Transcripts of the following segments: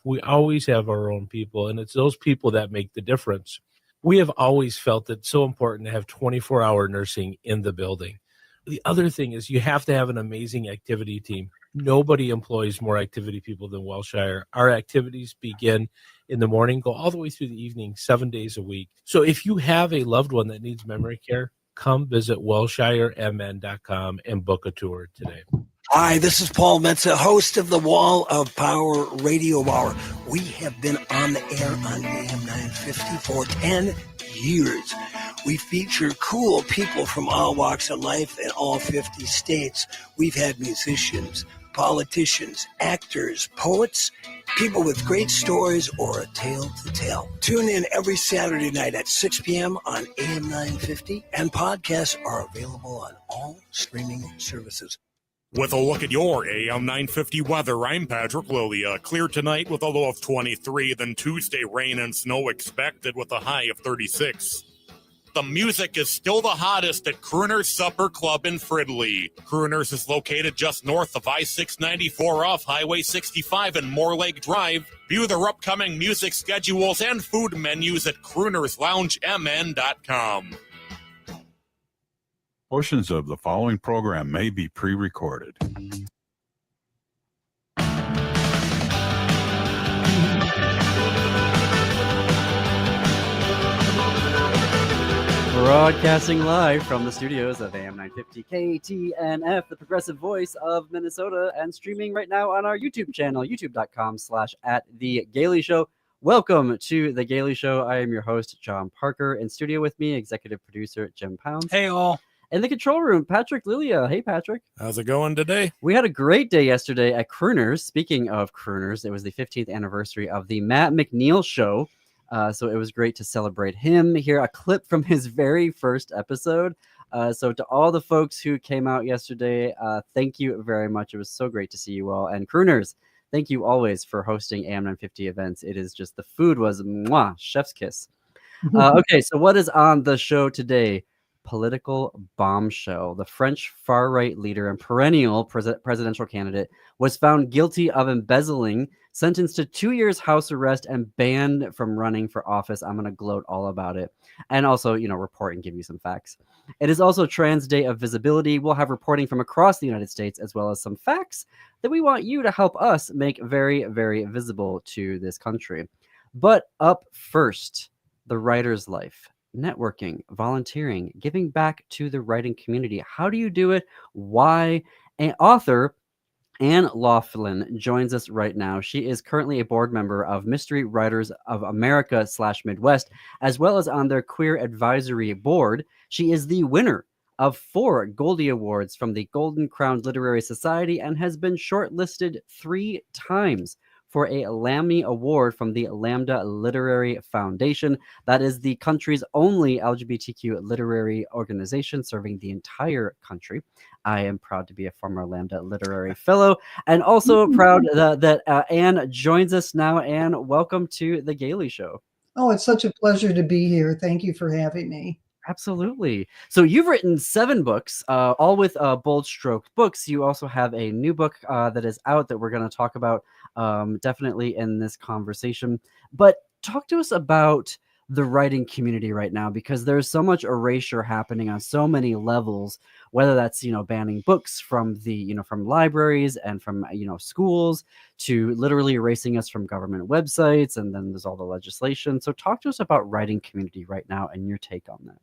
We always have our own people, and it's those people that make the difference. We have always felt it's so important to have 24-hour nursing in the building. The other thing is you have to have an amazing activity team. Nobody employs more activity people than Welshire. Our activities begin in the morning, go all the way through the evening, 7 days a week. So if you have a loved one that needs memory care, come visit WelshireMN.com and book a tour today. Hi, this is Paul Metza, host of the Wall of Power Radio Hour. We have been on the air on AM 950 for 10 years. We feature cool people from all walks of life in all 50 states. We've had musicians, politicians, actors, poets, people with great stories or a tale to tell. Tune in every Saturday night at 6 p.m. on AM 950, and podcasts are available on all streaming services. With a look at your AM 950 weather, I'm Patrick Lilia. Clear tonight with a low of 23, then Tuesday rain and snow expected with a high of 36. The music is still the hottest at Crooner's Supper Club in Fridley. Crooner's is located just north of I-694 off Highway 65 and Moore Lake Drive. View their upcoming music schedules and food menus at croonersloungemn.com. Portions of the following program may be pre-recorded. Broadcasting live from the studios of AM 950 KTNF, the progressive voice of Minnesota, and streaming right now on our YouTube channel, youtube.com/@The Gailey Show. Welcome to The Gailey Show. I am your host, John Parker. In studio with me, executive producer Jim Pounds. Hey, all. In the control room, Patrick Lilia. Hey, Patrick. How's it going today? We had a great day yesterday at Crooner's. Speaking of Crooner's, it was the 15th anniversary of the Matt McNeil Show. So it was great to celebrate him. Hear a clip from his very first episode. So to all the folks who came out yesterday, thank you very much. It was so great to see you all. And Crooners, thank you always for hosting AM 950 events. It is just, the food was mwah, chef's kiss. Okay, so what is on the show today? Political bombshell. The French far-right leader and perennial presidential candidate was found guilty of embezzling, sentenced to 2 years house arrest, and banned from running for office. I'm going to gloat all about it. And also, report and give you some facts. It is also Trans Day of Visibility. We'll have reporting from across the United States, as well as some facts that we want you to help us make very, very visible to this country. But up first, the writer's life. Networking, volunteering, giving back to the writing community. How do you do it? Why? An author, Anne Laughlin, joins us right now. She is currently a board member of Mystery Writers of America /Midwest, as well as on their Queer Advisory Board. She is the winner of 4 Goldie Awards from the Golden Crown Literary Society and has been shortlisted 3 times for a Lammy Award from the Lambda Literary Foundation. That is the country's only LGBTQ literary organization serving the entire country. I am proud to be a former Lambda Literary Fellow, and also proud that Anne joins us now. Anne, welcome to The Gailey Show. Oh, it's such a pleasure to be here. Thank you for having me. Absolutely. So you've written 7 books, all with Bold Stroke Books. You also have a new book that is out that we're going to talk about definitely in this conversation. But talk to us about the writing community right now, because there's so much erasure happening on so many levels, whether that's, banning books from from libraries and from, schools, to literally erasing us from government websites. And then there's all the legislation. So talk to us about writing community right now and your take on that.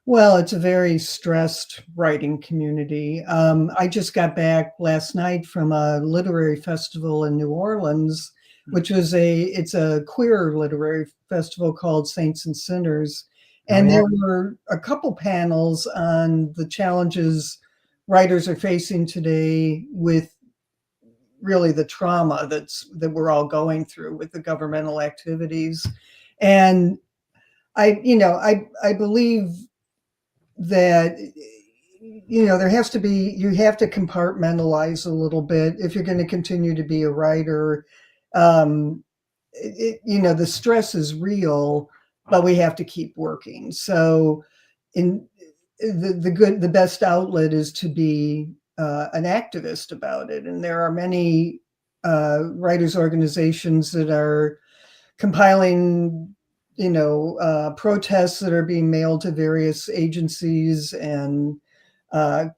Well, it's a very stressed writing community. I just got back last night from a literary festival in New Orleans, which was it's a queer literary festival called Saints and Sinners. And there were a couple panels on the challenges writers are facing today with really the trauma that we're all going through with the governmental activities. And I believe that, you have to compartmentalize a little bit if you're going to continue to be a writer. The stress is real, but we have to keep working. So the best outlet is to be an activist about it. And there are many writers organizations that are compiling, protests that are being mailed to various agencies and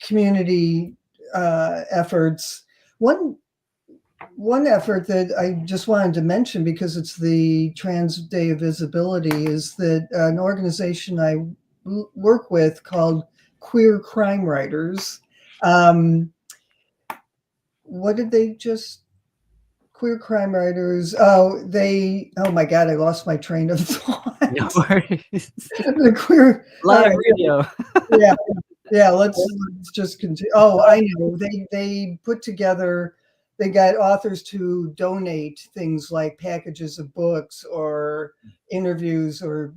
community efforts. One effort that I just wanted to mention, because it's the Trans Day of Visibility, is that an organization I work with called Queer Crime Writers. What did they just Queer Crime Writers? Oh my God, I lost my train of thought. No worries. The queer Live right, radio. yeah. Let's just continue. Oh, I know. They put together. They got authors to donate things like packages of books or interviews or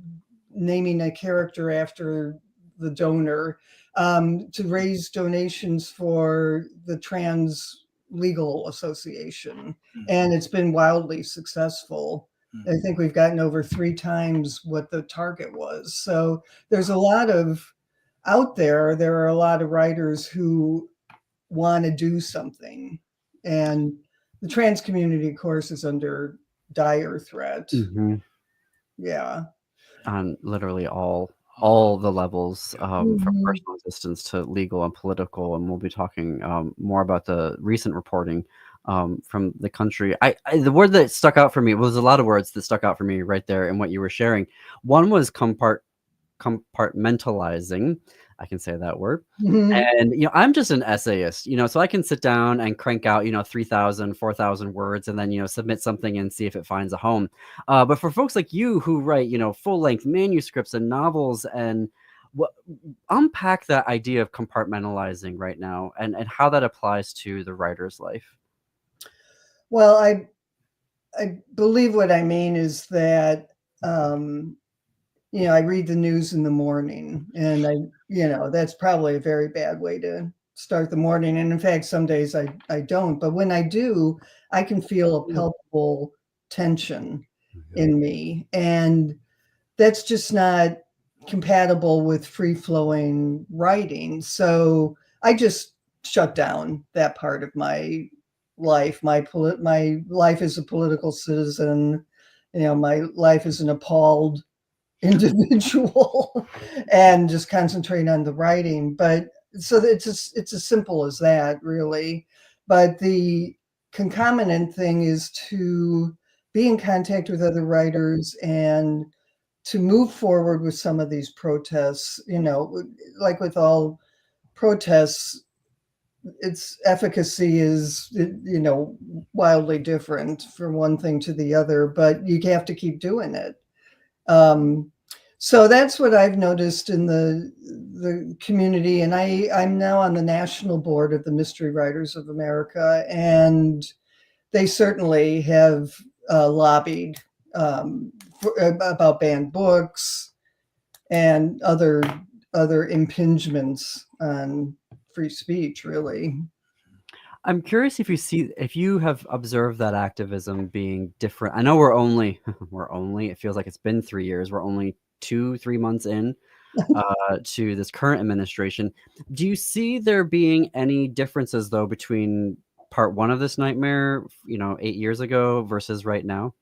naming a character after the donor, to raise donations for the Trans Legal Association. And it's been wildly successful. I think we've gotten over 3 times what the target was. So there's a lot of out there. There are a lot of writers who want to do something. And the trans community, of course, is under dire threat. Mhm. Yeah. On literally all the levels, from Mhm. personal assistance to legal and political, and we'll be talking more about the recent reporting from the country. The word that stuck out for me was a lot of words that stuck out for me right there in what you were sharing. One was compartmentalizing. I can say that word. Mhm. And, I'm just an essayist, so I can sit down and crank out, 3,000, 4,000 words and then, submit something and see if it finds a home. But for folks like you who write, full length manuscripts and novels, and unpack that idea of compartmentalizing right now and how that applies to the writer's life. Well, I believe what I mean is that, I read the news in the morning, and that's probably a very bad way to start the morning. And in fact, some days I don't. But when I do, I can feel a palpable tension in me. And that's just not compatible with free-flowing writing. So I just shut down that part of my life. My life as a political citizen, my life as an appalled individual, and just concentrate on the writing. But so it's as simple as that, really. But the concomitant thing is to be in contact with other writers and to move forward with some of these protests. Like with all protests, its efficacy is, wildly different from one thing to the other, but you have to keep doing it. So that's what I've noticed in the community. And I'm now on the national board of the Mystery Writers of America, and they certainly have lobbied about banned books and other impingements on free speech, really. I'm curious if you have observed that activism being different. I know we're only, it feels like it's been 3 years. We're only 2-3 months in to this current administration. Do you see there being any differences, though, between part 1 of this nightmare, 8 years ago versus right now?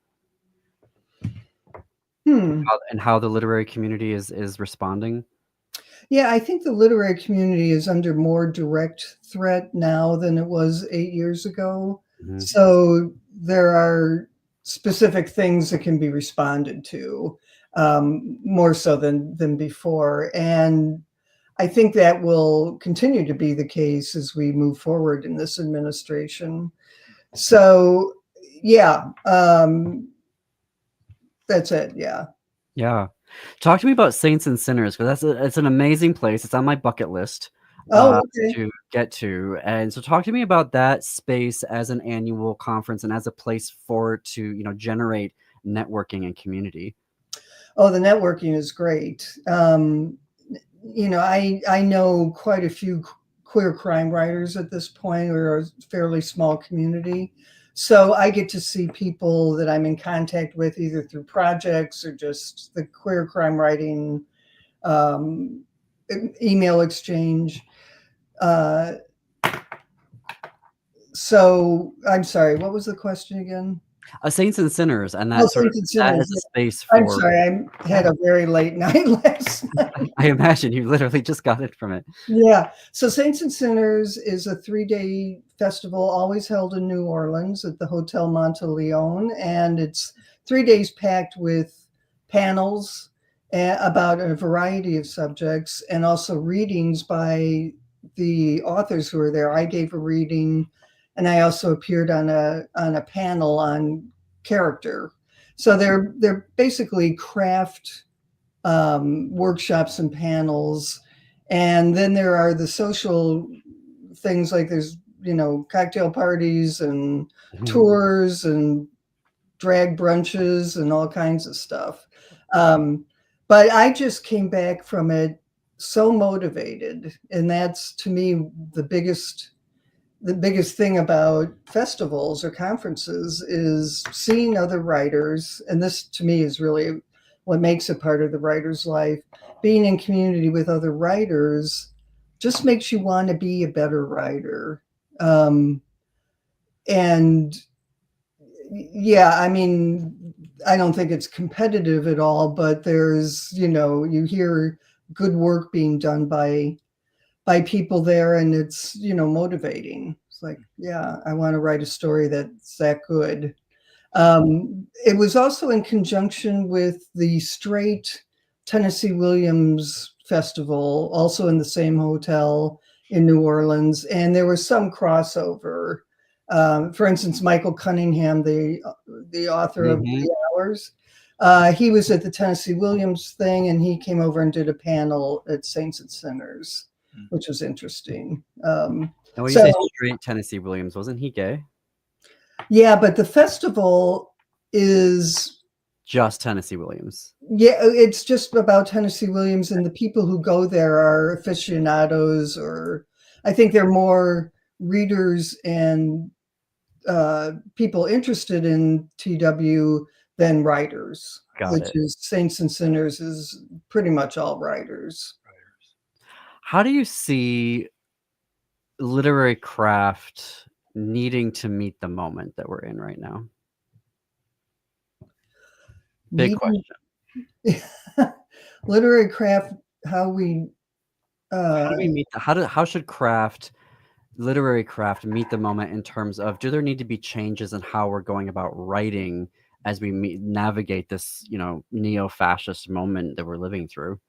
And how the literary community is responding? Yeah, I think the literary community is under more direct threat now than it was 8 years ago. Mhm. So there are specific things that can be responded to, more so than before. And I think that will continue to be the case as we move forward in this administration. So, yeah, that's it. Yeah. Yeah. Talk to me about Saints and Sinners, because it's an amazing place. It's on my bucket list Oh, okay. to get to. And so talk to me about that space as an annual conference and as a place for it to, generate networking and community. Oh, the networking is great. I know quite a few queer crime writers at this point. We're a fairly small community. So I get to see people that I'm in contact with either through projects or just the queer crime writing email exchange. So I'm sorry, what was the question again? Saints and Sinners, and Oh, that sort of Saints and that Sinners. is a space I'm for. sorry, I had a very late night last night. I imagine you literally just got it from it. Yeah. So Saints and Sinners is a 3-day festival always held in New Orleans at the Hotel Monteleone. And it's 3 days packed with panels about a variety of subjects and also readings by the authors who are there. I gave a reading and I also appeared on a panel on character. So they're basically craft workshops and panels. And then there are the social things like there's, cocktail parties and tours and drag brunches and all kinds of stuff. But I just came back from it so motivated. And that's, to me, the biggest thing about festivals or conferences is seeing other writers. And this, to me, is really what makes it part of the writer's life. Being in community with other writers just makes you want to be a better writer. And yeah, I mean, I don't think it's competitive at all, but there's, you hear good work being done by people there, and it's, motivating. It's like, yeah, I want to write a story that's that good. It was also in conjunction with the Straight Tennessee Williams Festival, also in the same hotel in New Orleans, and there was some crossover. For instance, Michael Cunningham, the author of The Hours, he was at the Tennessee Williams thing, and he came over and did a panel at Saints and Sinners, which was interesting. And when you say Straight Tennessee Williams, wasn't he gay? Yeah, but the festival is just Tennessee Williams. Yeah, it's just about Tennessee Williams, and the people who go there are aficionados, or I think they're more readers and people interested in TW than writers. Which is Saints and Sinners is pretty much all writers. How do you see literary craft needing to meet the moment that we're in right now? Big question. Literary craft, how we meet how should literary craft meet the moment in terms of, do there need to be changes in how we're going about writing as we navigate this, neo-fascist moment that we're living through?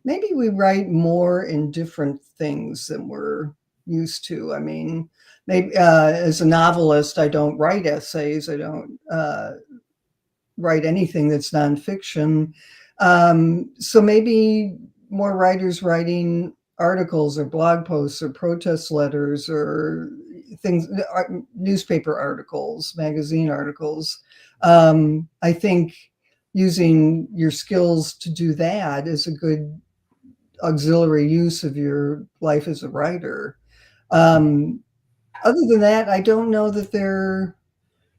Maybe we write more in different things than we're used to. I mean, maybe as a novelist, I don't write essays. I don't write anything that's nonfiction. So maybe more writers writing articles or blog posts or protest letters or things, newspaper articles, magazine articles. I think using your skills to do that is a good auxiliary use of your life as a writer. Other than that, I don't know that there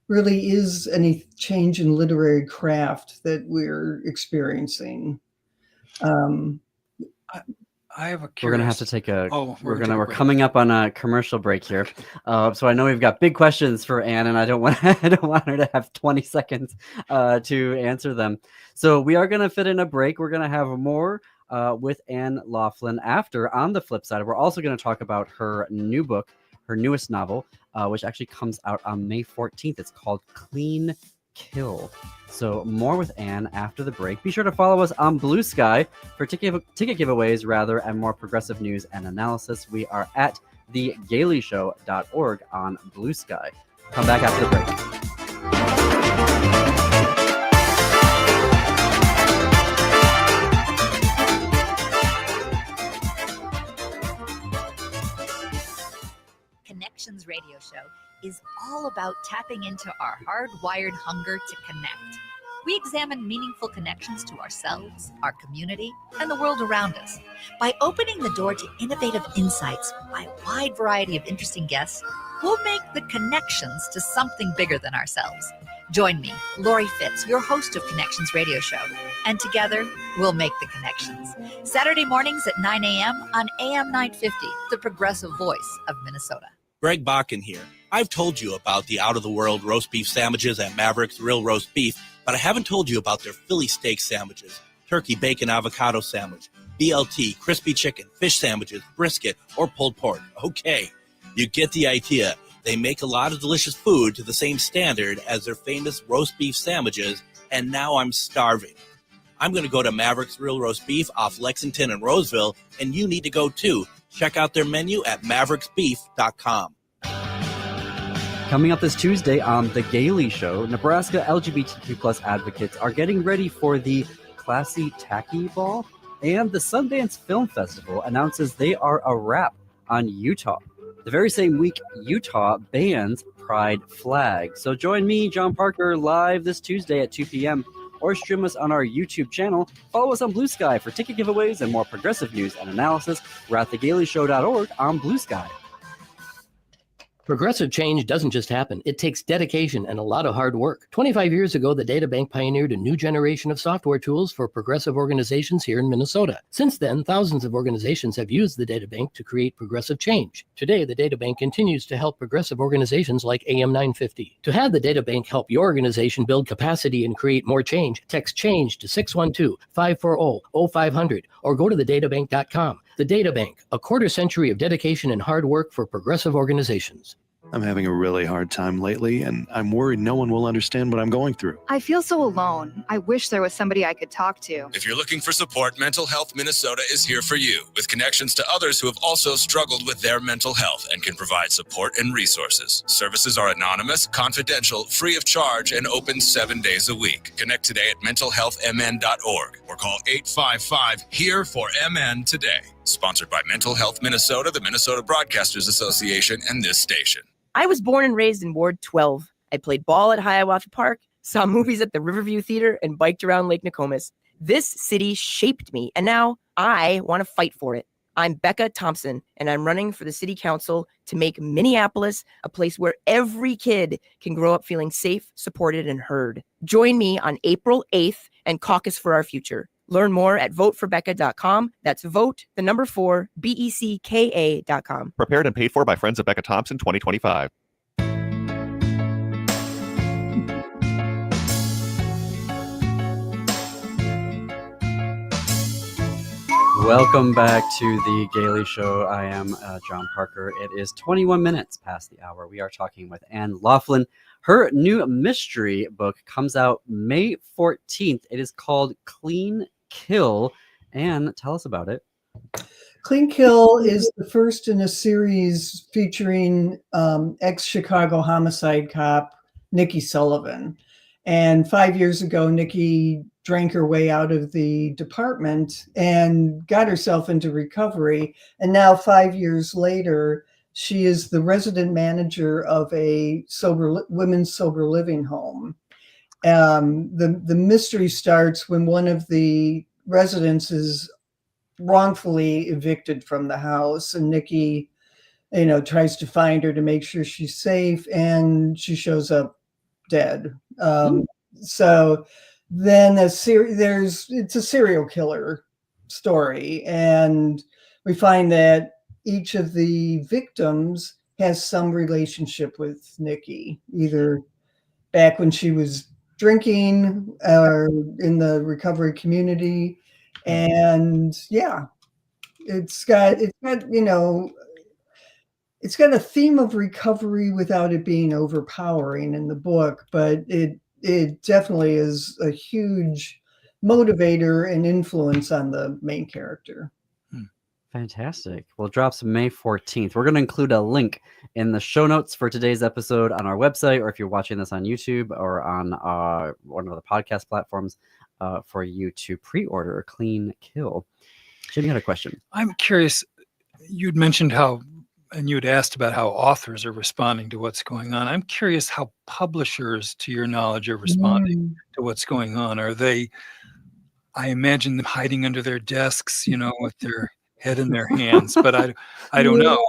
really is any change in literary craft that we're experiencing. I have a We're gonna have to take a. we're coming up on a commercial break here, so I know we've got big questions for Anne, and I don't want her to have 20 seconds to answer them. So we are gonna fit in a break. We're gonna have more with Anne Laughlin after. On the flip side, we're also gonna talk about her new book, her newest novel, which actually comes out on May 14th. It's called Clean Kill. So more with Anne after the break. Be sure to follow us on Blue Sky for ticket giveaways, and more progressive news and analysis. We are at thegailyshow.org on Blue Sky. Come back after the break. Connections Radio Show is all about tapping into our hardwired hunger to connect. We examine meaningful connections to ourselves, our community, and the world around us. By opening the door to innovative insights by a wide variety of interesting guests, we'll make the connections to something bigger than ourselves. Join me, Lori Fitz, your host of Connections Radio Show, and together we'll make the connections. Saturday mornings at 9 a.m. on AM 950, the progressive voice of Minnesota. Greg Bakken here. I've told you about the out-of-the-world roast beef sandwiches at Maverick's Real Roast Beef, but I haven't told you about their Philly steak sandwiches, turkey bacon avocado sandwich, BLT, crispy chicken, fish sandwiches, brisket, or pulled pork. Okay, you get the idea. They make a lot of delicious food to the same standard as their famous roast beef sandwiches, and now I'm starving. I'm going to go to Maverick's Real Roast Beef off Lexington and Roseville, and you need to go too. Check out their menu at mavericksbeef.com. Coming up this Tuesday on The Gailey Show, Nebraska LGBTQ+ advocates are getting ready for the Classy Tacky Ball, and the Sundance Film Festival announces they are a wrap on Utah. The very same week, Utah bans pride flag. So join me, John Parker, live this Tuesday at 2 p.m. or stream us on our YouTube channel. Follow us on Blue Sky for ticket giveaways and more progressive news and analysis. We're at thegaileyshow.org on Blue Sky. Progressive change doesn't just happen. It takes dedication and a lot of hard work. 25 years ago, the Databank pioneered a new generation of software tools for progressive organizations here in Minnesota. Since then, thousands of organizations have used the Databank to create progressive change. Today, the Databank continues to help progressive organizations like AM 950. To have the Databank help your organization build capacity and create more change, text CHANGE to 612-540-0500 or go to thedatabank.com. The Databank, a quarter century of dedication and hard work for progressive organizations. I'm having a really hard time lately, and I'm worried no one will understand what I'm going through. I feel so alone. I wish there was somebody I could talk to. If you're looking for support, Mental Health Minnesota is here for you, with connections to others who have also struggled with their mental health and can provide support and resources. Services are anonymous, confidential, free of charge, and open 7 days a week. Connect today at mentalhealthmn.org or call 855-HERE-FOR-MN today. Sponsored by Mental Health Minnesota, the Minnesota Broadcasters Association, and this station. I was born and raised in Ward 12. I played ball at Hiawatha Park, saw movies at the Riverview Theater, and biked around Lake Nokomis. This city shaped me, and now I want to fight for it. I'm Becca Thompson, and I'm running for the city council to make Minneapolis a place where every kid can grow up feeling safe, supported, and heard. Join me on April 8th and caucus for our future. Learn more at voteforbecca.com. That's vote, the number 4, BECKA.com. Prepared and paid for by Friends of Becca Thompson 2025. Welcome back to The Gailey Show. I am John Parker. It is 21 minutes past the hour. We are talking with Ann Laughlin. Her new mystery book comes out May 14th. It is called Clean Kill. Ann, tell us about it. Clean Kill is the first in a series featuring ex-Chicago homicide cop Nikki Sullivan. And 5 years ago, Nikki drank her way out of the department and got herself into recovery. And now 5 years later, she is the resident manager of a women's sober living home. The mystery starts when one of the residents is wrongfully evicted from the house, and Nikki, tries to find her to make sure she's safe, and she shows up dead. So then it's a serial killer story, and we find that each of the victims has some relationship with Nikki, either back when she was drinking or in the recovery community. And yeah, it's got a theme of recovery without it being overpowering in the book, but it definitely is a huge motivator and influence on the main character. Fantastic. Well, it drops May 14th. We're going to include a link in the show notes for today's episode on our website, or if you're watching this on YouTube or on one of the podcast platforms, for you to pre-order Clean Kill. Jim, you had a question. I'm curious. You'd mentioned and you had asked about how authors are responding to what's going on. I'm curious how publishers, to your knowledge, are responding to what's going on. Are they, I imagine them hiding under their desks, with their head in their hands, but I don't know.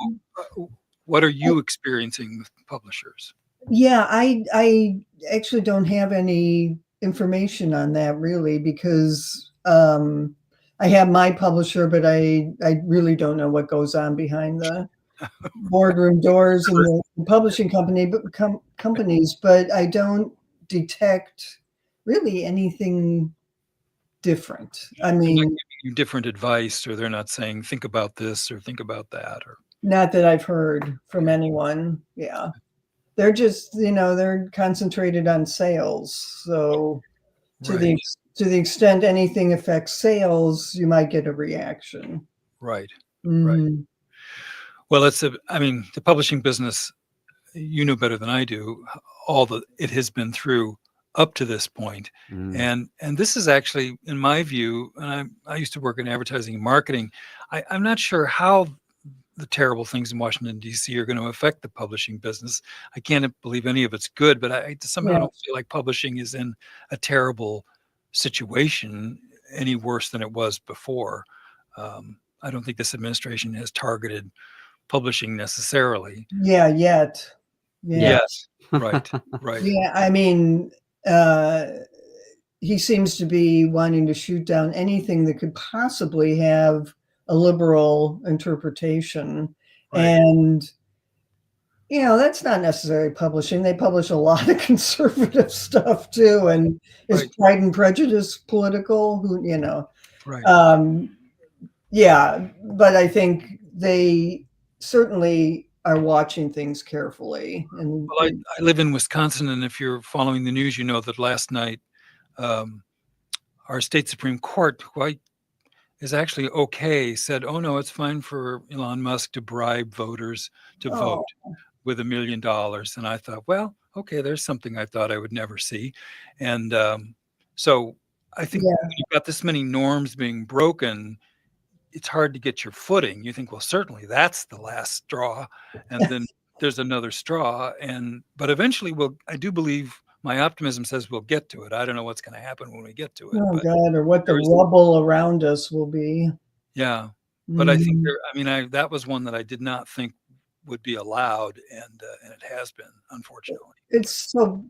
What are you experiencing with publishers? Yeah, I actually don't have any information on that really, because I have my publisher, but I really don't know what goes on behind the boardroom doors in the publishing companies, but I don't detect really anything different. I They're not mean, giving you different advice, or they're not saying think about this or think about that, or not that I've heard from anyone. Yeah. They're just, they're concentrated on sales. So to right, the extent anything affects sales, you might get a reaction. right. Mhm. Well, the publishing business, you know better than I do, all that it has been through up to this point. And this is actually, in my view, and I used to work in advertising and marketing. I'm not sure how the terrible things in Washington, D.C. are going to affect the publishing business. I can't believe any of it's good, but I somehow don't feel like publishing is in a terrible situation any worse than it was before. I don't think this administration has targeted publishing necessarily. Yeah, yet. Yeah. Yes, right, right. Yeah, I mean, he seems to be wanting to shoot down anything that could possibly have a liberal interpretation. Right. And, that's not necessarily publishing. They publish a lot of conservative stuff too. And is Right. Pride and Prejudice political? Right. Yeah, but I think they certainly are watching things carefully. And Well, I live in Wisconsin, and if you're following the news, you know that last night our state Supreme Court, who is actually said, oh no, it's fine for Elon Musk to bribe voters to vote with $1 million. And I thought, well, okay, there's something I thought I would never see. And so I think when you've got this many norms being broken, it's hard to get your footing. You think, well, certainly that's the last straw. And then there's another straw. But eventually I do believe my optimism says we'll get to it. I don't know what's going to happen when we get to it. Oh God, or what the rubble around us will be. Yeah. But I think that was one that I did not think would be allowed. And it has been, unfortunately. It's so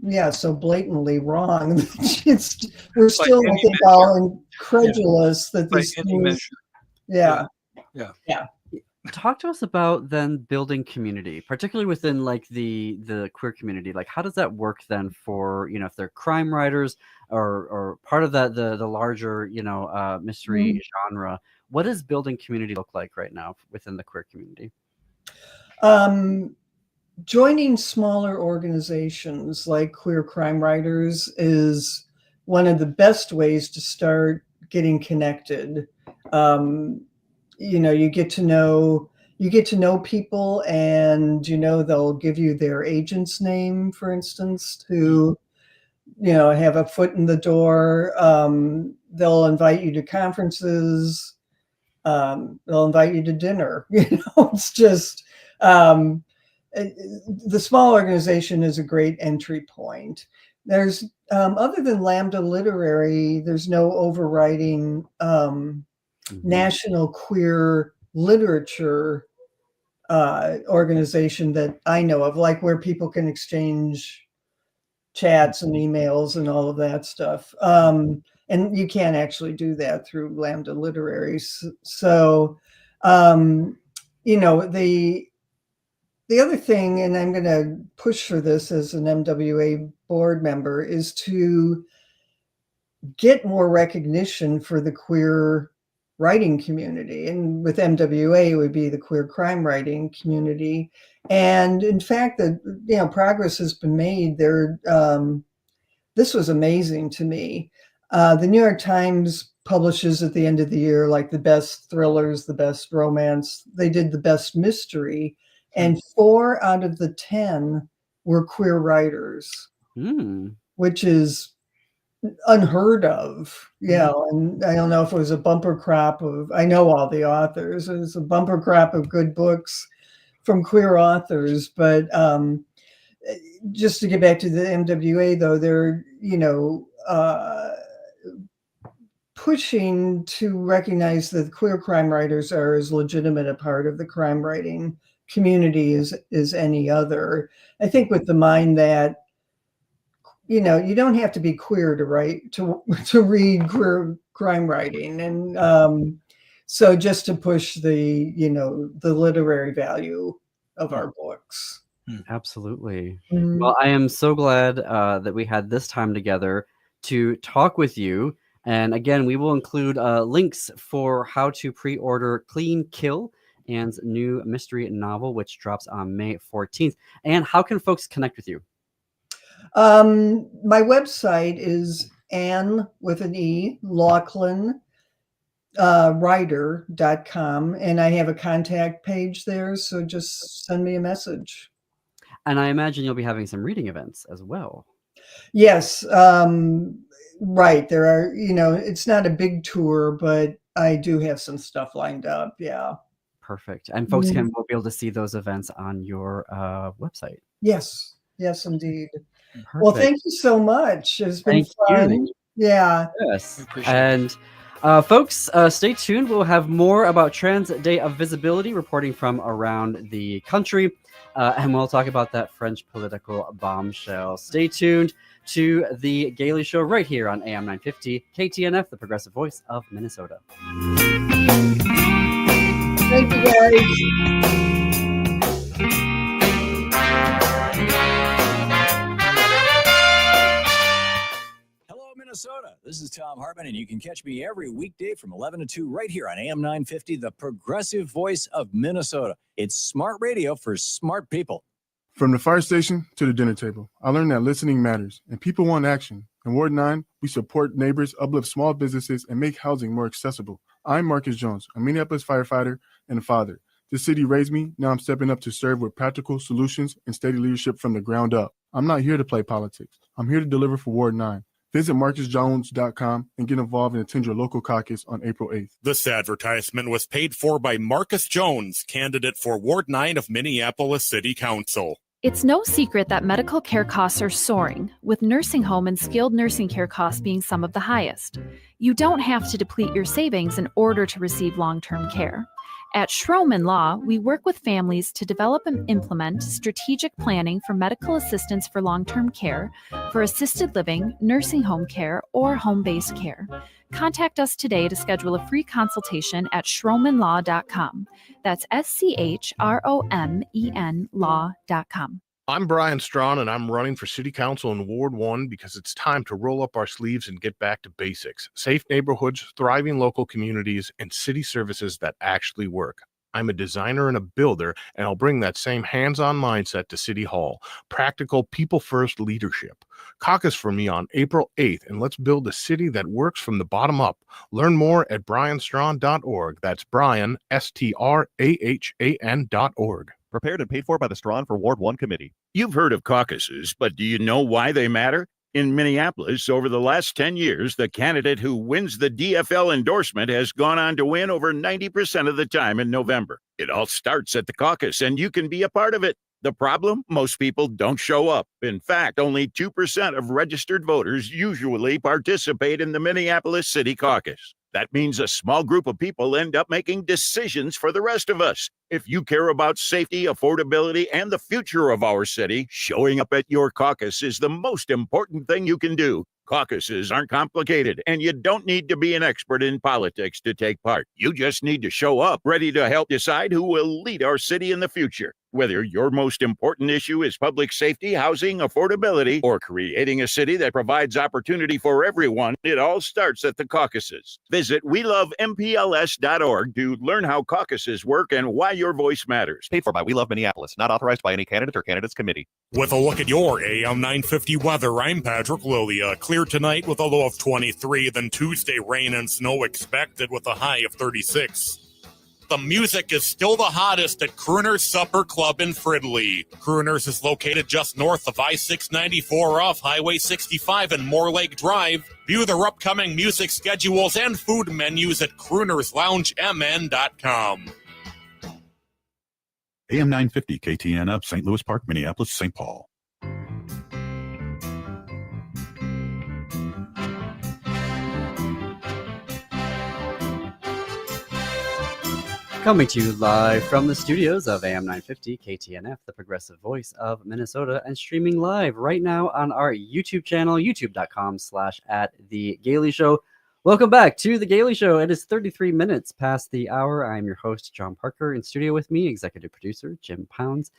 blatantly wrong. We're still, I think, all incredulous that these things. Yeah. Talk to us about then building community, particularly within like the queer community. Like, how does that work then for, if they're crime writers or part of the larger, mystery genre? What does building community look like right now within the queer community? Joining smaller organizations like Queer Crime Writers is one of the best ways to start getting connected. You get to know people, and they'll give you their agent's name, for instance, to have a foot in the door. They'll invite you to conferences. They'll invite you to dinner. It's just the small organization is a great entry point. There's other than Lambda Literary, there's no overriding national queer literature organization that I know of, like where people can exchange chats and emails and all of that stuff. And you can't actually do that through Lambda Literary. So, the other thing, and I'm going to push for this as an MWA board member, is to get more recognition for the queer writing community. And with MWA, it would be the queer crime writing community. And in fact, progress has been made there. This was amazing to me. The New York Times publishes at the end of the year, like the best thrillers, the best romance. They did the best mystery. And 4 out of the 10 were queer writers, which is unheard of. And I don't know if it was a bumper crop of, I know all the authors, it was a bumper crop of good books from queer authors. But just to get back to the MWA, though, they're, pushing to recognize that queer crime writers are as legitimate a part of the crime writing community as any other. I think with the mind that, you don't have to be queer to read queer crime writing. And So just to push the, the literary value of our books. Absolutely. Mhm. Well, I am so glad that we had this time together to talk with you. And again, we will include links for how to pre-order Clean Kill, Anne's new mystery novel, which drops on May 14th. And how can folks connect with you? My website is Anne with an E, Laughlin, writer.com, and I have a contact page there. So just send me a message. And I imagine you'll be having some reading events as well. Yes. Right. There are, it's not a big tour, but I do have some stuff lined up. Yeah. Perfect. And folks will be able to see those events on your website. Yes. Yes, indeed. Perfect. Well, thank you so much. It's been fun. Yeah. Yes. And folks, stay tuned. We'll have more about Trans Day of Visibility reporting from around the country. And we'll talk about that French political bombshell. Stay tuned to the Gailey Show right here on AM 950 KTNF, the progressive voice of Minnesota. Thank you, guys. Minnesota. This is Tom Hartman, and you can catch me every weekday from 11 to 2 right here on AM 950, the progressive voice of Minnesota. It's smart radio for smart people. From the fire station to the dinner table, I learned that listening matters, and people want action. In Ward 9, we support neighbors, uplift small businesses, and make housing more accessible. I'm Marcus Jones, a Minneapolis firefighter and a father. This city raised me. Now I'm stepping up to serve with practical solutions and steady leadership from the ground up. I'm not here to play politics. I'm here to deliver for Ward 9. Visit MarcusJones.com and get involved and attend your local caucus on April 8th. This advertisement was paid for by Marcus Jones, candidate for Ward 9 of Minneapolis City Council. It's no secret that medical care costs are soaring, with nursing home and skilled nursing care costs being some of the highest. You don't have to deplete your savings in order to receive long-term care. At Schroman Law, we work with families to develop and implement strategic planning for medical assistance for long-term care, for assisted living, nursing home care, or home-based care. Contact us today to schedule a free consultation at schromenlaw.com. That's SCHROMEN law.com. I'm Brian Strawn, and I'm running for City Council in Ward 1 because it's time to roll up our sleeves and get back to basics. Safe neighborhoods, thriving local communities, and city services that actually work. I'm a designer and a builder, and I'll bring that same hands-on mindset to City Hall. Practical, people-first leadership. Caucus for me on April 8th, and let's build a city that works from the bottom up. Learn more at brianstrawn.org. That's Brian, STRAHAN.org. Prepared and paid for by the Strawn for Ward 1 Committee. You've heard of caucuses, but do you know why they matter? In Minneapolis, over the last 10 years, the candidate who wins the DFL endorsement has gone on to win over 90% of the time in November. It all starts at the caucus, and you can be a part of it. The problem? Most people don't show up. In fact, only 2% of registered voters usually participate in the Minneapolis City Caucus. That means a small group of people end up making decisions for the rest of us. If you care about safety, affordability, and the future of our city, showing up at your caucus is the most important thing you can do. Caucuses aren't complicated, and you don't need to be an expert in politics to take part. You just need to show up, ready to help decide who will lead our city in the future. Whether your most important issue is public safety, housing, affordability, or creating a city that provides opportunity for everyone, it all starts at the caucuses. Visit WeLoveMPLS.org to learn how caucuses work and why your voice matters. Paid for by We Love Minneapolis, not authorized by any candidate or candidates committee. With a look at your AM 950 weather, I'm Patrick Lilia. Clear tonight with a low of 23, then Tuesday rain and snow expected with a high of 36. The music is still the hottest at Crooner's Supper Club in Fridley. Crooner's is located just north of I-694 off Highway 65 and Moore Lake Drive. View their upcoming music schedules and food menus at croonersloungemn.com. AM 950 KTNF, St. Louis Park, Minneapolis, St. Paul. Coming to you live from the studios of AM 950 KTNF, the progressive voice of Minnesota, and streaming live right now on our YouTube channel, youtube.com/@The Gailey Show. Welcome back to The Gaily Show. It is 33 minutes past the hour. I'm your host, John Parker. In studio with me, executive producer Jim Pounds.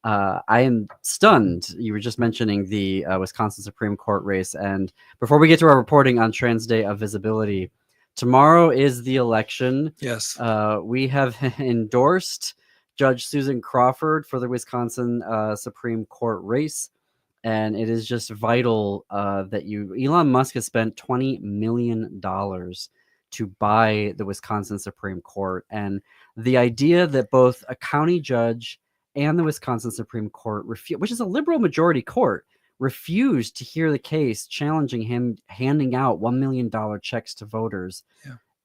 I am stunned. You were just mentioning the Wisconsin Supreme Court race. And before we get to our reporting on Trans Day of Visibility, tomorrow is the election. Yes. We have endorsed Judge Susan Crawford for the Wisconsin Supreme Court race. And it is just vital that Elon Musk has spent $20 million to buy the Wisconsin Supreme Court. And the idea that both a county judge and the Wisconsin Supreme Court, which is a liberal majority court, refused to hear the case challenging him handing out $1 million checks to voters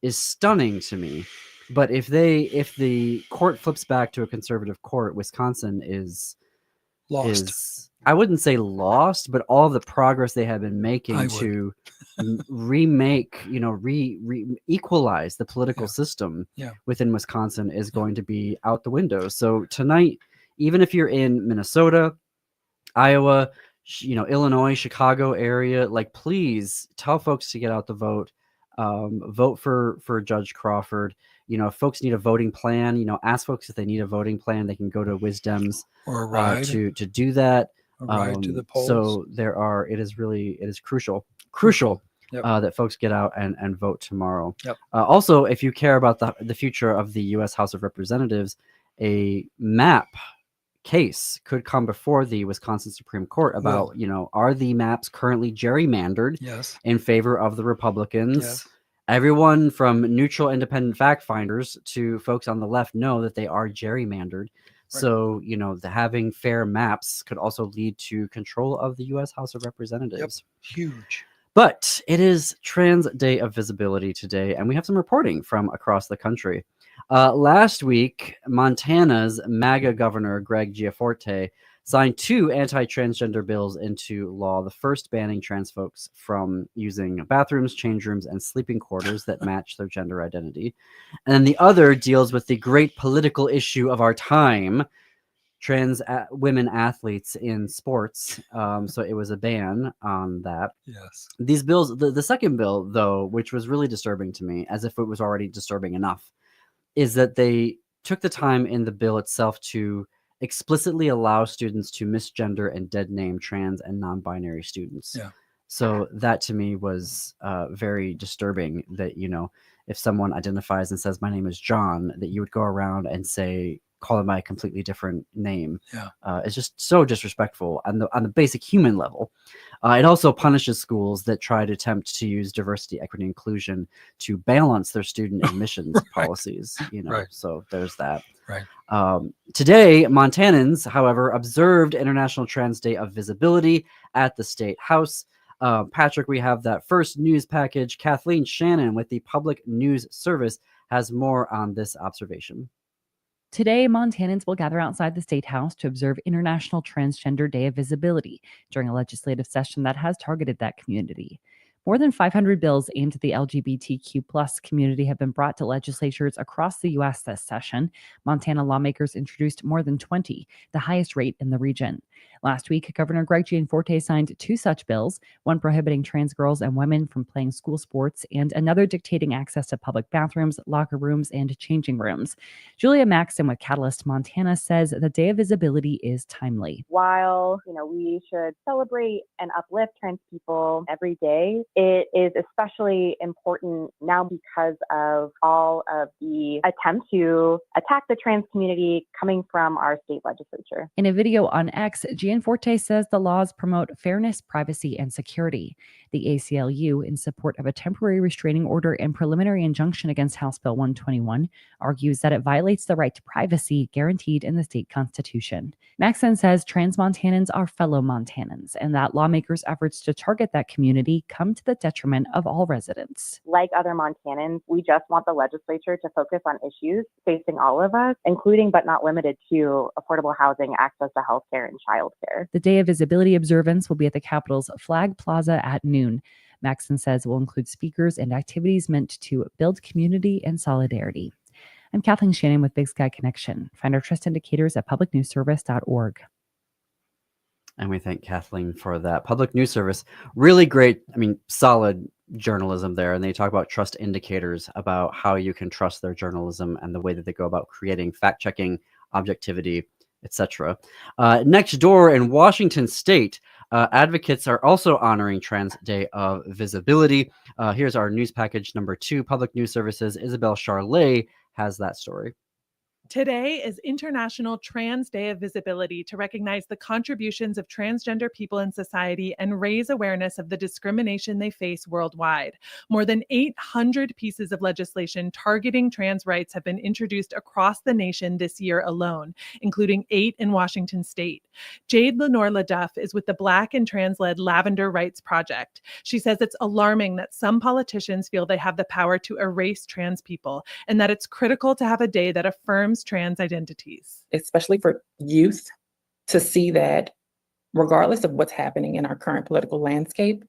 is stunning to me. But if the court flips back to a conservative court, Wisconsin is lost. I wouldn't say lost, but all of the progress they have been making to remake, equalize the political system within Wisconsin is going to be out the window. So tonight, even if you're in Minnesota, Iowa, Illinois, Chicago area, please tell folks to get out the vote. Vote for Judge Crawford. If folks need a voting plan, ask folks if they need a voting plan. They can go to Wisdom's or a ride to do that. A ride to the polls. So it is crucial that folks get out and vote tomorrow. Yep. Also, if you care about the future of the U.S. House of Representatives, a map case could come before the Wisconsin Supreme Court about, are the maps currently gerrymandered in favor of the Republicans? Yes. Everyone from neutral independent fact finders to folks on the left know that they are gerrymandered. Right. So, having fair maps could also lead to control of the U.S. House of Representatives. Yep. Huge. But it is Trans Day of Visibility today, and we have some reporting from across the country. Last week, Montana's MAGA governor, Greg Gianforte, signed 2 anti-transgender bills into law, the first banning trans folks from using bathrooms, change rooms, and sleeping quarters that match their gender identity. And then the other deals with the great political issue of our time, trans women athletes in sports. So it was a ban on that. Yes. These bills, the second bill, though, which was really disturbing to me, as if it was already disturbing enough, is that they took the time in the bill itself to explicitly allow students to misgender and dead name trans and non-binary students. Yeah. So that to me was very disturbing that, if someone identifies and says, my name is John, that you would go around and call them by a completely different name. Yeah. It's just so disrespectful on the basic human level. It also punishes schools that try to attempt to use diversity, equity, inclusion to balance their student admissions policies. Right. So there's that. Right. Today, Montanans, however, observed International Trans Day of Visibility at the State House. Patrick, we have that first news package. Kathleen Shannon with the Public News Service has more on this observation. Today, Montanans will gather outside the State House to observe International Transgender Day of Visibility during a legislative session that has targeted that community. More than 500 bills aimed at the LGBTQ+ community have been brought to legislatures across the U.S. this session. Montana lawmakers introduced more than 20, the highest rate in the region. Last week, Governor Greg Gianforte signed 2 such bills, one prohibiting trans girls and women from playing school sports, and another dictating access to public bathrooms, locker rooms, and changing rooms. Julia Maxson with Catalyst Montana says the Day of Visibility is timely. While, we should celebrate and uplift trans people every day, it is especially important now because of all of the attempts to attack the trans community coming from our state legislature. In a video on X, Gianforte says the laws promote fairness, privacy, and security. The ACLU, in support of a temporary restraining order and preliminary injunction against House Bill 121, argues that it violates the right to privacy guaranteed in the state constitution. Maxson says trans Montanans are fellow Montanans and that lawmakers' efforts to target that community come to the detriment of all residents. Like other Montanans, we just want the legislature to focus on issues facing all of us, including but not limited to affordable housing, access to healthcare, and childcare. The Day of Visibility observance will be at the Capitol's Flag Plaza at noon. Maxson says it will include speakers and activities meant to build community and solidarity. I'm Kathleen Shannon with Big Sky Connection. Find our trust indicators at publicnewsservice.org. And we thank Kathleen for that. Public News Service, really great, solid journalism there, and they talk about trust indicators, about how you can trust their journalism and the way that they go about creating fact checking, objectivity, etc. Next door in Washington State, advocates are also honoring Trans Day of Visibility. Here's our news package number 2. Public News Services Isabel Charlet has that story. Today is International Trans Day of Visibility to recognize the contributions of transgender people in society and raise awareness of the discrimination they face worldwide. More than 800 pieces of legislation targeting trans rights have been introduced across the nation this year alone, including 8 in Washington state. Jade Lenore LaDuff is with the Black and trans-led Lavender Rights Project. She says it's alarming that some politicians feel they have the power to erase trans people, and that it's critical to have a day that affirms trans identities. Especially for youth to see that regardless of what's happening in our current political landscape,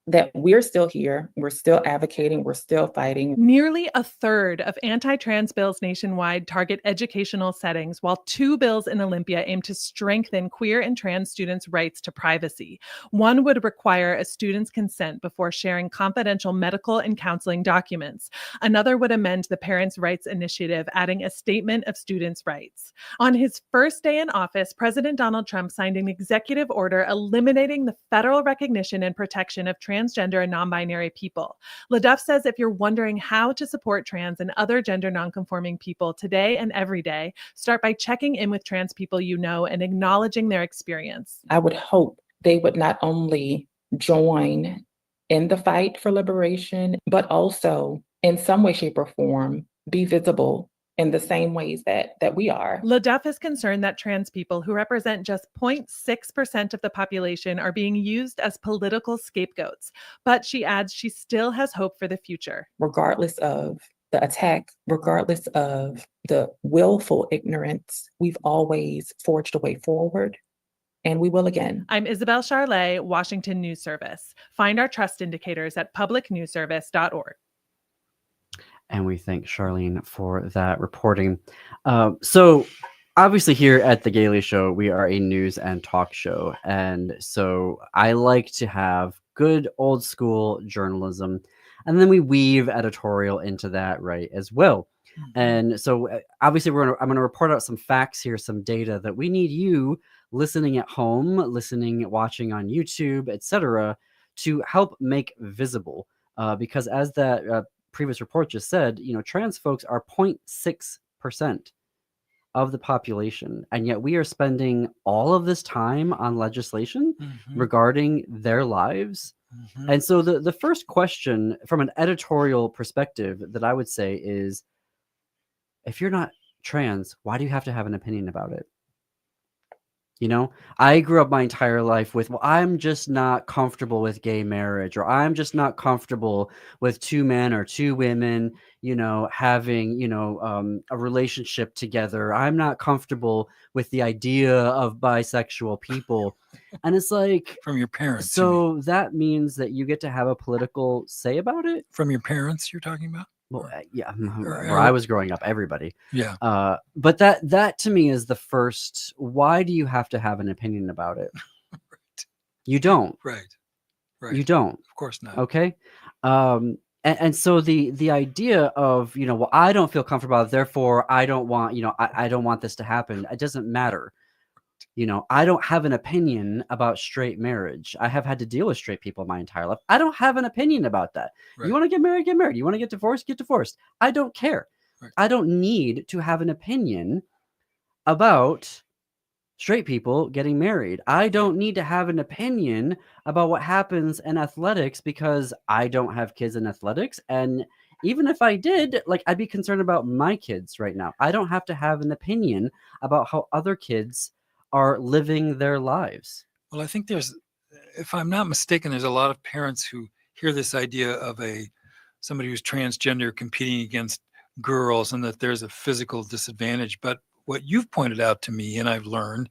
that we're still here, we're still advocating, we're still fighting. Nearly a third of anti-trans bills nationwide target educational settings, while 2 bills in Olympia aim to strengthen queer and trans students' rights to privacy. One would require a student's consent before sharing confidential medical and counseling documents. Another would amend the Parents' Rights Initiative, adding a statement of students' rights. On his first day in office, President Donald Trump signed an executive order eliminating the federal recognition and protection of transgender and non-binary people. LaDuff says if you're wondering how to support trans and other gender non-conforming people today and every day, start by checking in with trans people you know and acknowledging their experience. I would hope they would not only join in the fight for liberation, but also in some way, shape, or form be visible in the same ways that we are. LaDuff is concerned that trans people, who represent just 0.6% of the population, are being used as political scapegoats. But she adds she still has hope for the future. Regardless of the attack, regardless of the willful ignorance, we've always forged a way forward. And we will again. I'm Isabel Charlet, Washington News Service. Find our trust indicators at publicnewsservice.org. And we thank Charlene for that reporting. So obviously here at The Gailey Show, we are a news and talk show. And so I like to have good old school journalism. And then we weave editorial into that, right, as well. And so obviously I'm going to report out some facts here, some data that we need you listening at home, watching on YouTube, etc., to help make visible. Because as that previous report just said, trans folks are 0.6% of the population, and yet we are spending all of this time on legislation regarding their lives. And so the first question from an editorial perspective that I would say is, if you're not trans, why do you have to have an opinion about it? I grew up my entire life with, well, I'm just not comfortable with gay marriage, or I'm just not comfortable with 2 men or 2 women, having, a relationship together. I'm not comfortable with the idea of bisexual people. And it's like, from your parents. So that means that you get to have a political say about it? From your parents, you're talking about? Well, yeah, where I was growing up, everybody. Yeah. But that to me is the first. Why do you have to have an opinion about it? Right. You don't. Right. You don't. Of course not. Okay. And so the idea of, well, I don't feel comfortable, therefore I don't want, I don't want this to happen. It doesn't matter. I don't have an opinion about straight marriage. I have had to deal with straight people my entire life. I don't have an opinion about that. Right. You want to get married, get married. You want to get divorced, get divorced. I don't care. Right. I don't need to have an opinion about straight people getting married. I don't need to have an opinion about what happens in athletics because I don't have kids in athletics. And even if I did, I'd be concerned about my kids right now. I don't have to have an opinion about how other kids are living their lives. Well, I think if I'm not mistaken, there's a lot of parents who hear this idea of somebody who's transgender competing against girls and that there's a physical disadvantage. But what you've pointed out to me, and I've learned,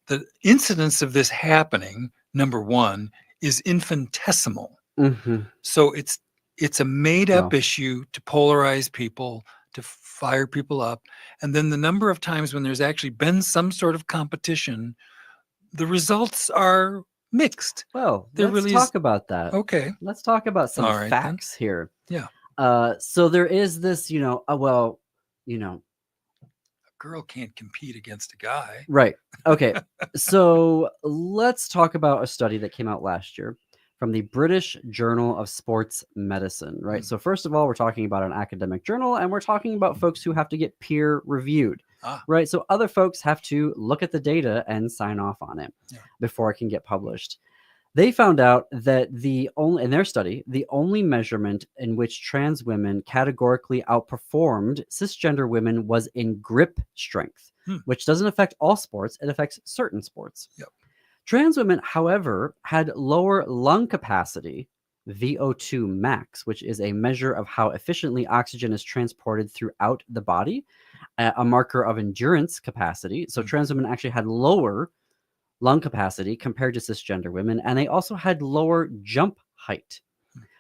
the incidence of this happening, number one, is infinitesimal. So it's a made-up issue to polarize people, to fire people up. And then the number of times when there's actually been some sort of competition, the results are mixed. Well, There let's really talk is. about that. Okay. Let's talk about some All right, then. facts here. Yeah. So there is this, well, A girl can't compete against a guy. right. Okay. So let's talk about a study that came out last year from the British Journal of Sports Medicine, right? So first of all, we're talking about an academic journal, and we're talking about folks who have to get peer reviewed, right? So other folks have to look at the data and sign off on it before it can get published. They found out that in their study, the only measurement in which trans women categorically outperformed cisgender women was in grip strength, which doesn't affect all sports. It affects certain sports. Yep. Trans women, however, had lower lung capacity, VO2 max, which is a measure of how efficiently oxygen is transported throughout the body, a marker of endurance capacity. So trans women actually had lower lung capacity compared to cisgender women, and they also had lower jump height.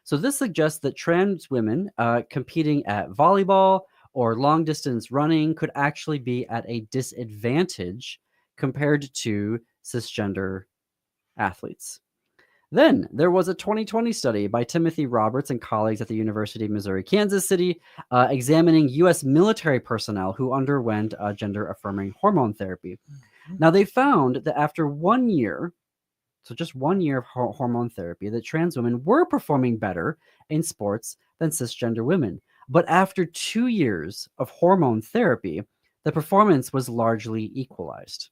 So this suggests that trans women competing at volleyball or long distance running could actually be at a disadvantage compared to cisgender athletes. Then there was a 2020 study by Timothy Roberts and colleagues at the University of Missouri, Kansas City, examining U.S. military personnel wwho underwent gender-affirming hormone therapy. Now, they found that after 1 year, so just 1 year of hormone therapy, that trans women were performing better in sports than cisgender women. But after 2 years of hormone therapy, the performance was largely equalized.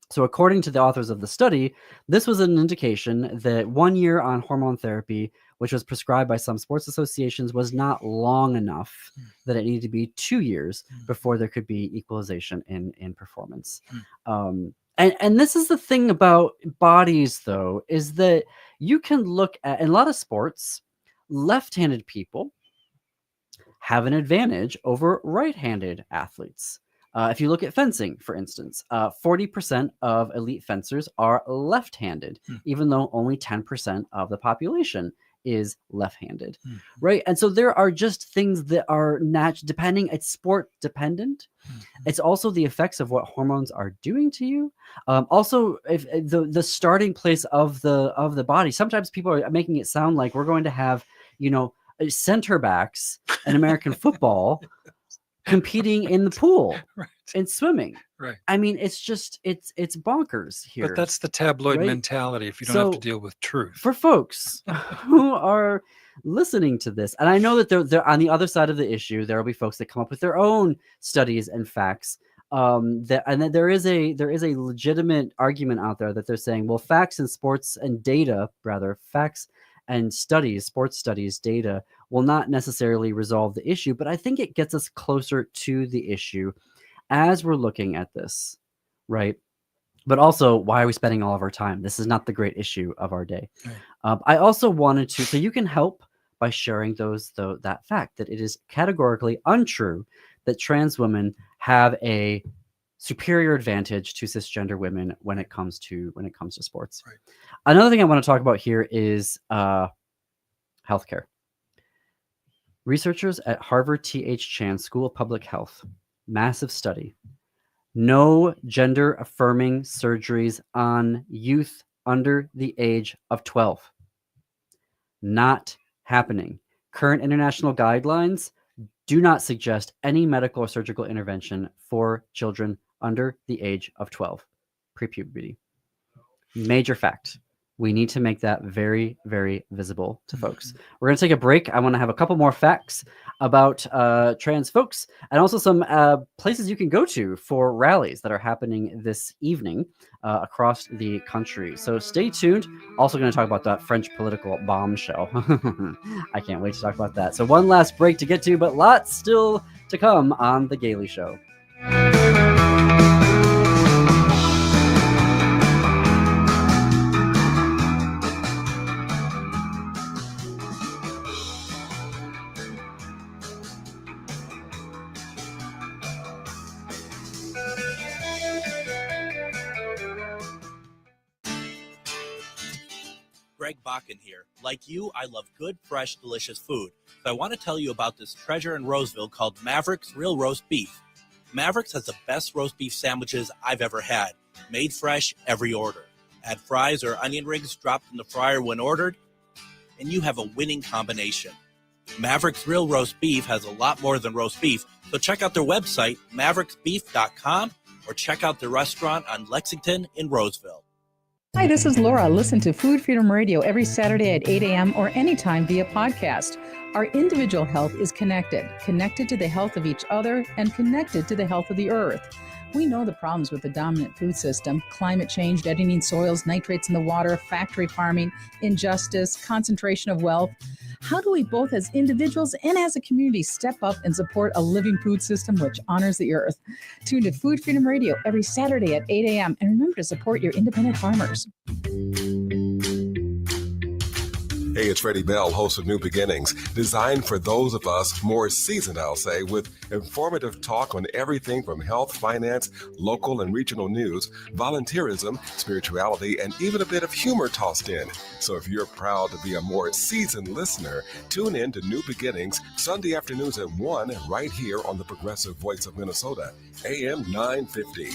So according to the authors of the study, this was an indication that 1 year on hormone therapy, which was prescribed by some sports associations, was not long enough, that it needed to be 2 years before there could be equalization in performance. And this is the thing about bodies, though, is that you can look at, in a lot of sports, left-handed people have an advantage over right-handed athletes. If you look at fencing, for instance, 40% of elite fencers are left-handed, even though only 10% of the population is left-handed, right? And so there are just things that are depending. It's sport dependent. It's also the effects of what hormones are doing to you. Also, if the starting place of the body. Sometimes people are making it sound like we're going to have, center backs in American football competing in the pool and swimming. Right. I mean, it's just it's bonkers here. But that's the tabloid right? mentality if you don't have to deal with truth. For folks who are listening to this, and I know that they're on the other side of the issue, there will be folks that come up with their own studies and facts. There is a legitimate argument out there that they're saying, well, facts and sports and data, rather, facts and studies, sports studies, data will not necessarily resolve the issue, but I think it gets us closer to the issue as we're looking at this, right? But also, why are we spending all of our time? This is not the great issue of our day. Right. I also wanted to, so you can help by sharing that fact that it is categorically untrue that trans women have a superior advantage to cisgender women when it comes to sports. Right. Another thing I want to talk about here is healthcare. Researchers at Harvard T.H. Chan School of Public Health, massive study. No gender affirming surgeries on youth under the age of 12. Not happening. Current international guidelines do not suggest any medical or surgical intervention for children under the age of 12, pre-puberty. Major fact. We need to make that very, very visible to folks. We're going to take a break. I want to have a couple more facts about trans folks and also some places you can go to for rallies that are happening this evening across the country. So stay tuned. Also going to talk about that French political bombshell. I can't wait to talk about that. So one last break to get to, but lots still to come on The Gailey Show. Greg Bakken here. Like you, I love good, fresh, delicious food. So I want to tell you about this treasure in Roseville called Maverick's Real Roast Beef. Maverick's has the best roast beef sandwiches I've ever had. Made fresh, every order. Add fries or onion rings dropped in the fryer when ordered, and you have a winning combination. Maverick's Real Roast Beef has a lot more than roast beef, so check out their website, mavericksbeef.com, or check out their restaurant on Lexington in Roseville. Hi, this is Laura. Listen to Food Freedom Radio every Saturday at 8 a.m. or anytime via podcast. Our individual health is connected to the health of each other and connected to the health of the earth. We know the problems with the dominant food system: climate change, deadening soils, nitrates in the water, factory farming, injustice, concentration of wealth. How do we both as individuals and as a community step up and support a living food system which honors the earth? Tune to Food Freedom Radio every Saturday at 8 a.m. and remember to support your independent farmers. Hey, it's Freddie Bell, host of New Beginnings, designed for those of us more seasoned, I'll say, with informative talk on everything from health, finance, local and regional news, volunteerism, spirituality, and even a bit of humor tossed in. So if you're proud to be a more seasoned listener, tune in to New Beginnings Sunday afternoons at 1 right here on the Progressive Voice of Minnesota, AM 950.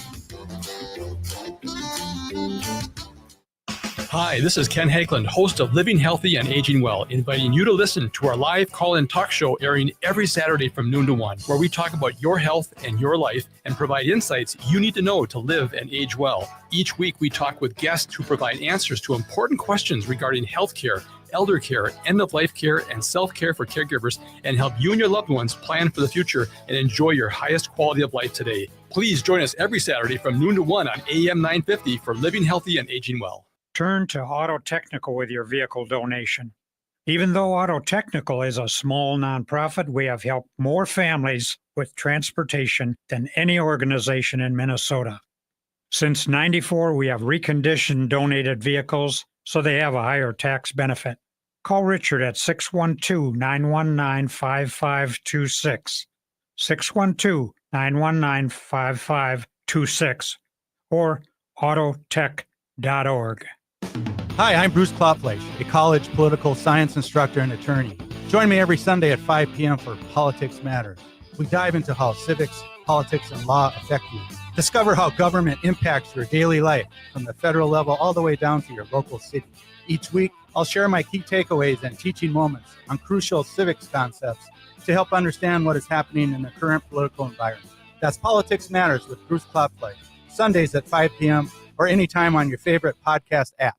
Hi, this is Ken Hageland, host of Living Healthy and Aging Well, inviting you to listen to our live call-in talk show airing every Saturday from noon to 1, where we talk about your health and your life and provide insights you need to know to live and age well. Each week, we talk with guests who provide answers to important questions regarding healthcare, elder care, end-of-life care, and self-care for caregivers, and help you and your loved ones plan for the future and enjoy your highest quality of life today. Please join us every Saturday from noon to 1 on AM 950 for Living Healthy and Aging Well. Turn to Auto Technical with your vehicle donation. Even though Auto Technical is a small nonprofit, we have helped more families with transportation than any organization in Minnesota. Since '94, we have reconditioned donated vehicles so they have a higher tax benefit. Call Richard at 612-919-5526, 612-919-5526, or autotech.org. Hi, I'm Bruce Klopfleisch, a college political science instructor and attorney. Join me every Sunday at 5 p.m. for Politics Matters. We dive into how civics, politics, and law affect you. Discover how government impacts your daily life from the federal level all the way down to your local city. Each week, I'll share my key takeaways and teaching moments on crucial civics concepts to help understand what is happening in the current political environment. That's Politics Matters with Bruce Klopfleisch, Sundays at 5 p.m. or anytime on your favorite podcast app.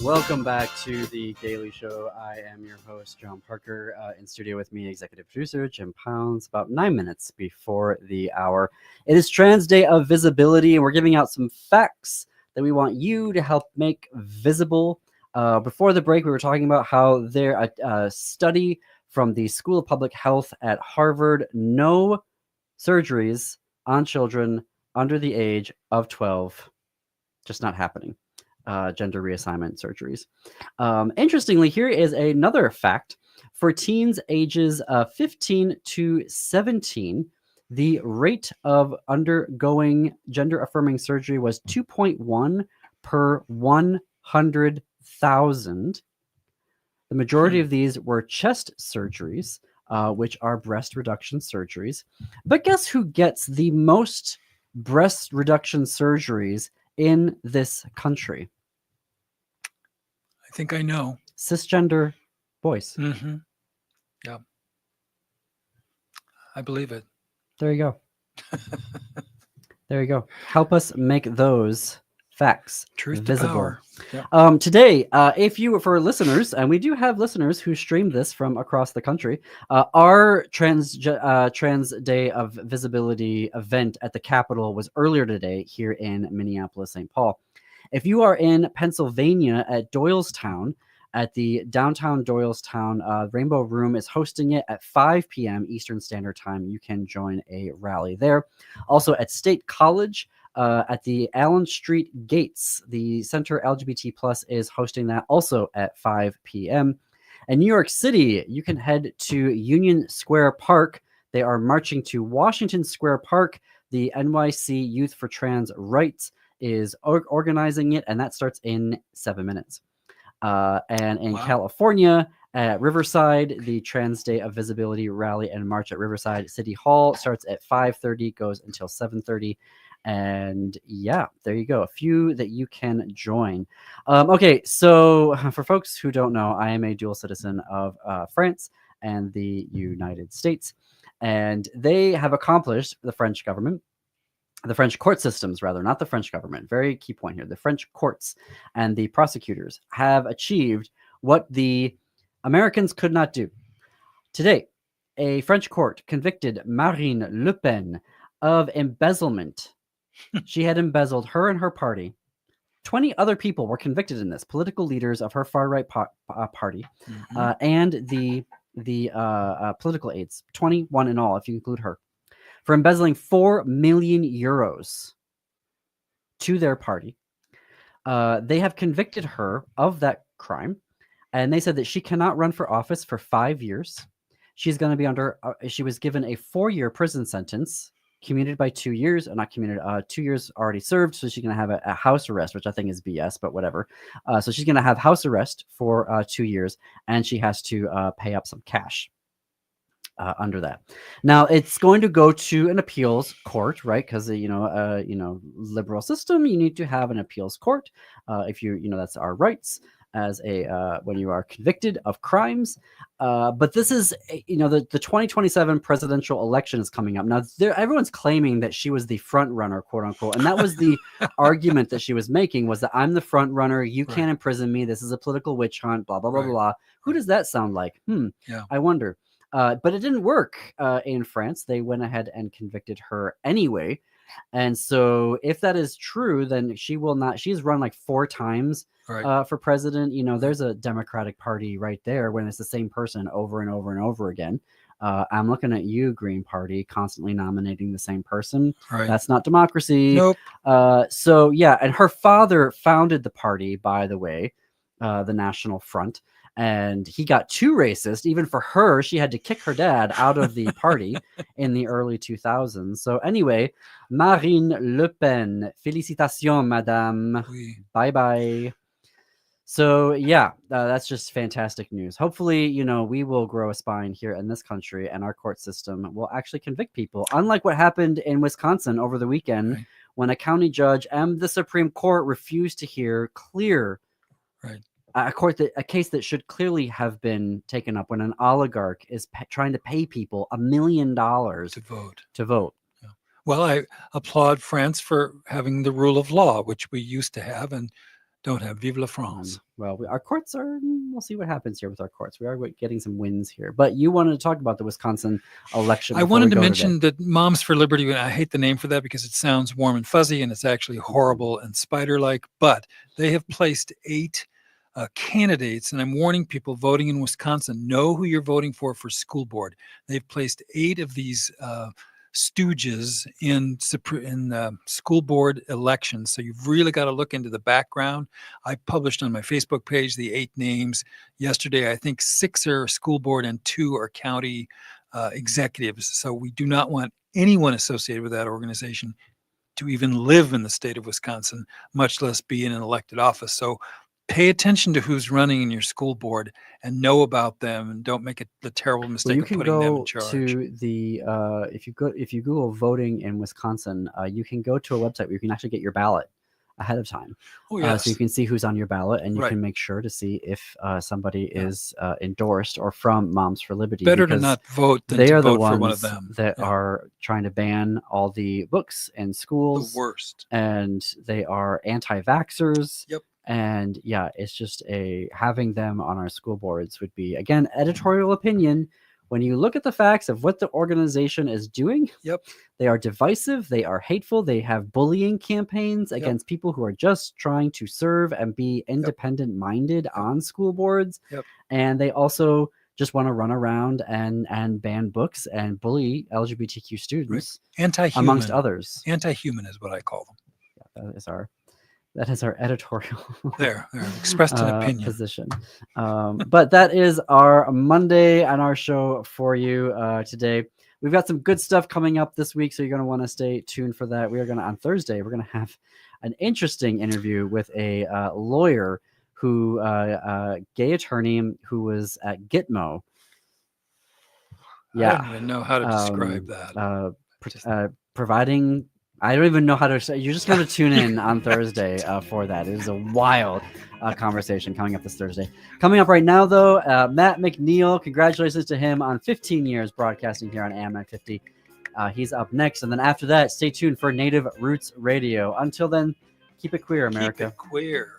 Welcome back to the Daily Show. I am your host, John Parker. In studio with me, executive producer Jim Pounds, about 9 minutes before the hour. It is Trans Day of Visibility, and we're giving out some facts that we want you to help make visible. Before the break, we were talking about how a study from the School of Public Health at Harvard, no surgeries on children under the age of 12. Just not happening. Gender reassignment surgeries. Interestingly, here is another fact. For teens ages 15 to 17, the rate of undergoing gender-affirming surgery was 2.1 per 100,000. The majority of these were chest surgeries, which are breast reduction surgeries. But guess who gets the most breast reduction surgeries in this country? I think I know. Cisgender boys. Mm-hmm. Yeah. I believe it. There you go. There you go. Help us make those facts Truth visible. To power. Yep. Today, for listeners, and we do have listeners who stream this from across the country, our Trans Day of Visibility event at the Capitol was earlier today here in Minneapolis, St. Paul. If you are in Pennsylvania at Doylestown, at the downtown Doylestown, Rainbow Room is hosting it at 5 p.m. Eastern Standard Time. You can join a rally there. Also at State College, at the Allen Street Gates, the Center LGBT Plus is hosting that also at 5 p.m. In New York City, you can head to Union Square Park. They are marching to Washington Square Park. The NYC Youth for Trans Rights is organizing it, and that starts in 7 minutes. And in California, at Riverside, the Trans Day of Visibility rally and march at Riverside City Hall starts at 5:30, goes until 7:30. And yeah, there you go. A few that you can join. Okay, so for folks who don't know, I am a dual citizen of France and the United States. And they have accomplished, the French government, the French court systems, rather, not the French government. Very key point here. The French courts and the prosecutors have achieved what the Americans could not do. Today, a French court convicted Marine Le Pen of embezzlement. She had embezzled, her and her party. 20 other people were convicted in this, political leaders of her far-right party, and the political aides, 21 in all, if you include her, for embezzling 4 million euros to their party. They have convicted her of that crime, and they said that she cannot run for office for 5 years. She's going to be under, she was given a 4-year prison sentence, commuted by 2 years, not commuted, 2 years already served, so she's going to have a house arrest, which I think is BS, but whatever. So she's going to have house arrest for 2 years, and she has to pay up some cash under that. Now it's going to go to an appeals court, right? Because liberal system, you need to have an appeals court. If that's our rights as a when you are convicted of crimes. But this is the 2027 presidential election is coming up now. Everyone's claiming that she was the front runner, quote unquote, and that was the argument that she was making, was that I'm the front runner. You can't imprison me. This is a political witch hunt. Blah blah blah blah. Who does that sound like? I wonder. But it didn't work in France. They went ahead and convicted her anyway. And so if that is true, then she will not. She's run like 4 times for president. There's a Democratic Party right there when it's the same person over and over and over again. I'm looking at you, Green Party, constantly nominating the same person. That's not democracy. Nope. So yeah, and her father founded the party, by the way, the National Front. And he got too racist. Even for her, she had to kick her dad out of the party in the early 2000s. So anyway, Marine Le Pen, félicitations, madame. Bye-bye. So yeah, that's just fantastic news. Hopefully, we will grow a spine here in this country, and our court system will actually convict people. Unlike what happened in Wisconsin over the weekend, when a county judge and the Supreme Court refused to hear clear a case that should clearly have been taken up, when an oligarch is trying to pay people $1 million to vote. Yeah. Well, I applaud France for having the rule of law, which we used to have and don't have. Vive la France. Well, our courts we'll see what happens here with our courts. We are getting some wins here. But you wanted to talk about the Wisconsin election. I wanted to mention that Moms for Liberty, I hate the name for that because it sounds warm and fuzzy and it's actually horrible and spider-like, but they have placed 8 candidates, and I'm warning people voting in Wisconsin, know who you're voting for school board. They've placed 8 of these stooges in school board elections. So you've really got to look into the background. I published on my Facebook page the 8 names yesterday. I think 6 are school board and 2 are county executives. So we do not want anyone associated with that organization to even live in the state of Wisconsin, much less be in an elected office. So pay attention to who's running in your school board and know about them, and don't make the terrible mistake of putting them in charge. To the if you Google voting in Wisconsin, you can go to a website where you can actually get your ballot ahead of time. Oh, yes. So you can see who's on your ballot, and you can make sure to see if somebody is endorsed or from Moms for Liberty. Better to not vote than they to are vote the ones for one of them that are trying to ban all the books in schools. The worst. And they are anti-vaxxers. Yep. And yeah, it's just having them on our school boards would be, again, editorial opinion. When you look at the facts of what the organization is doing, they are divisive, they are hateful, they have bullying campaigns against people who are just trying to serve and be independent-minded on school boards. And they also just want to run around and ban books and bully LGBTQ students, Anti-human, amongst others. Anti-human is what I call them. Yeah, that is our editorial there expressed an opinion position. But that is our Monday and our show for you today. We've got some good stuff coming up this week, so you're going to want to stay tuned for that. On Thursday, we're going to have an interesting interview with a lawyer who gay attorney who was at Gitmo. I don't even know how to describe that. Providing. I don't even know how to say. You're just going to tune in on Thursday for that. It is a wild conversation coming up this Thursday. Coming up right now, though, Matt McNeil. Congratulations to him on 15 years broadcasting here on AM 950. He's up next. And then after that, stay tuned for Native Roots Radio. Until then, keep it queer, America. Keep it queer.